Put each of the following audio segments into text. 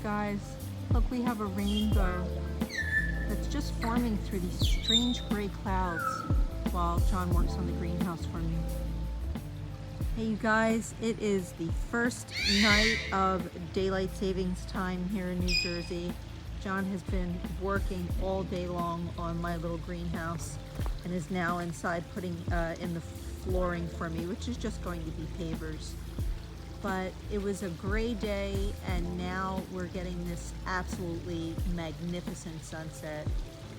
Guys, look, we have a rainbow that's just forming through these strange gray clouds while John works on the greenhouse for me. Hey you guys, it is the first night of daylight savings time here in New Jersey. John has been working all day long on my little greenhouse and is now inside putting in the flooring for me, which is just going to be pavers. But it was a gray day and now we're getting this absolutely magnificent sunset.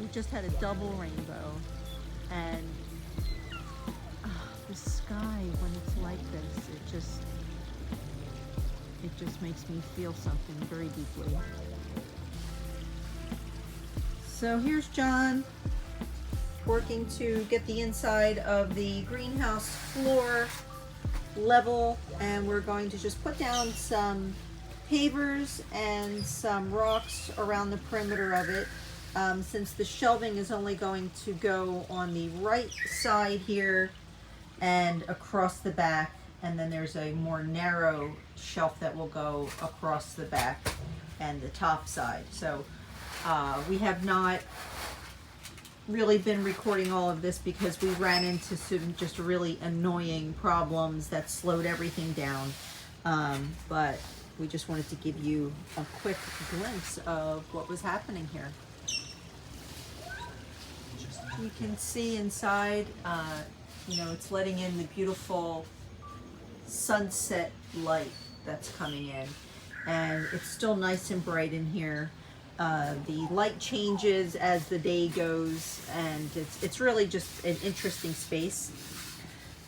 We just had a double rainbow, and the sky when it's like this, it just makes me feel something very deeply. So here's John working to get the inside of the greenhouse floor level, and we're going to just put down some pavers and some rocks around the perimeter of it, since the shelving is only going to go on the right side here and across the back, and then there's a more narrow shelf that will go across the back and the top side. So we have not really been recording all of this because we ran into some just really annoying problems that slowed everything down, but we just wanted to give you a quick glimpse of what was happening here. You can see inside, you know, it's letting in the beautiful sunset light that's coming in, and it's still nice and bright in here. The light changes as the day goes, and it's really just an interesting space.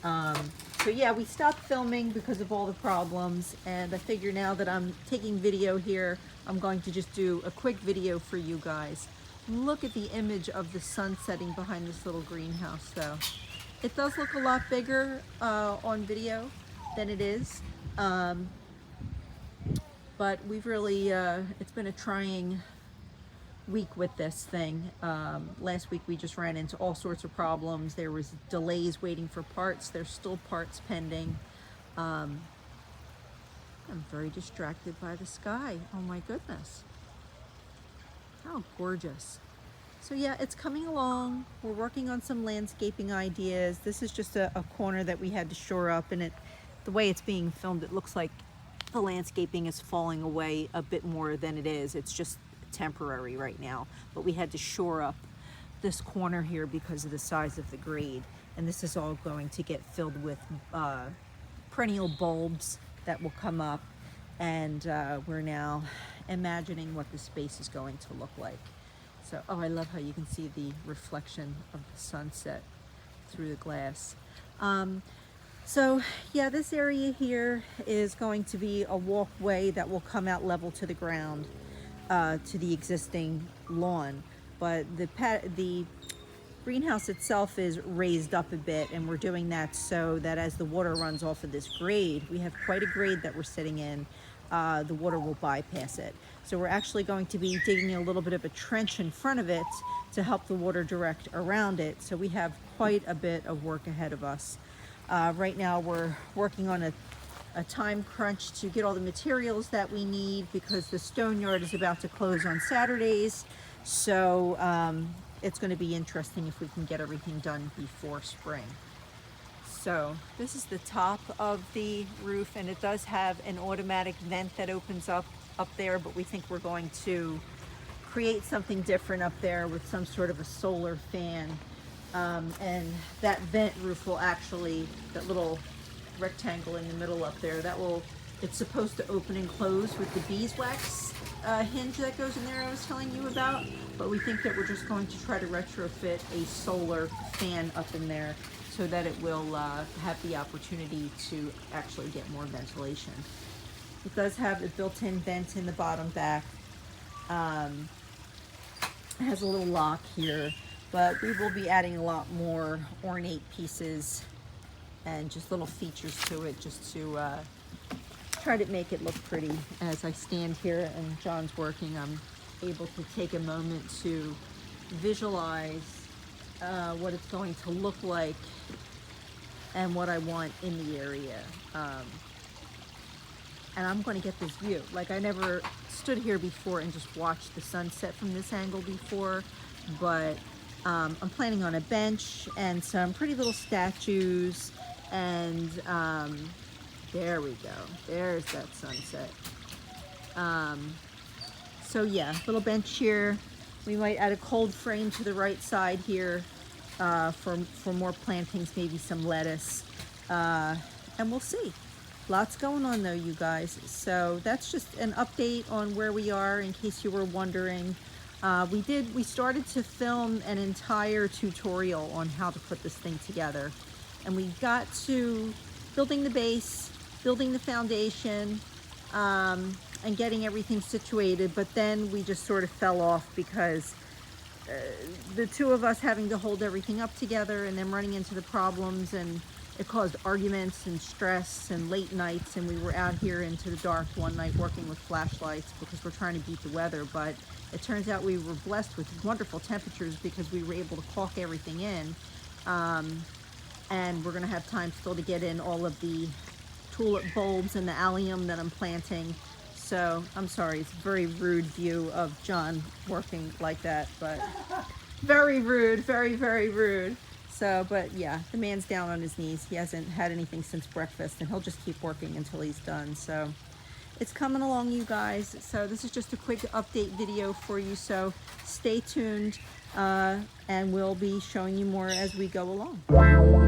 So yeah, we stopped filming because of all the problems, and I figure now that I'm taking video here, I'm going to just do a quick video for you guys. Look at the image of the sun setting behind this little greenhouse though. It does look a lot bigger on video than it is, but we've really, it's been a trying week with this thing. Last week we just ran into all sorts of problems. There was delays waiting for parts. There's still parts pending. I'm very distracted by the sky. Oh my goodness. How gorgeous. So yeah, it's coming along. We're working on some landscaping ideas. This is just a corner that we had to shore up, and the way it's being filmed, it looks like the landscaping is falling away a bit more than it is. It's just temporary right now, but we had to shore up this corner here because of the size of the grade, and this is all going to get filled with perennial bulbs that will come up, and we're now imagining what the space is going to look like. So, oh, I love how you can see the reflection of the sunset through the glass. So yeah, this area here is going to be a walkway that will come out level to the ground, to the existing lawn. But the greenhouse itself is raised up a bit, and we're doing that so that as the water runs off of this grade, we have quite a grade that we're sitting in, the water will bypass it. So we're actually going to be digging a little bit of a trench in front of it to help the water direct around it. So we have quite a bit of work ahead of us. Right now we're working on a time crunch to get all the materials that we need, because the stone yard is about to close on Saturdays. So it's going to be interesting if we can get everything done before spring. So this is the top of the roof, and it does have an automatic vent that opens up there, but we think we're going to create something different up there with some sort of a solar fan. And that vent roof will actually, that little rectangle in the middle up there, it's supposed to open and close with the beeswax hinge that goes in there I was telling you about. But we think that we're just going to try to retrofit a solar fan up in there so that it will have the opportunity to actually get more ventilation. It does have a built-in vent in the bottom back. It has a little lock here, but we will be adding a lot more ornate pieces and just little features to it, just to try to make it look pretty. As I stand here and John's working, I'm able to take a moment to visualize what it's going to look like and what I want in the area. And I'm going to get this view. Like, I never stood here before and just watched the sunset from this angle before, but I'm planning on a bench and some pretty little statues, and there we go. There's that sunset. So yeah, little bench here. We might add a cold frame to the right side here for more plantings, maybe some lettuce, and we'll see. Lots going on though, you guys. So that's just an update on where we are, in case you were wondering. We started to film an entire tutorial on how to put this thing together, and we got to building the base, building the foundation, and getting everything situated, but then we just sort of fell off because the two of us having to hold everything up together and then running into the problems, and it caused arguments and stress and late nights, and we were out here into the dark one night working with flashlights because we're trying to beat the weather. But it turns out we were blessed with wonderful temperatures because we were able to caulk everything in, and we're going to have time still to get in all of the tulip bulbs and the allium that I'm planting. So I'm sorry, it's a very rude view of John working like that, but very rude, very, very rude. So, but yeah, the man's down on his knees. He hasn't had anything since breakfast, and he'll just keep working until he's done. So it's coming along, you guys. So this is just a quick update video for you. So stay tuned, and we'll be showing you more as we go along.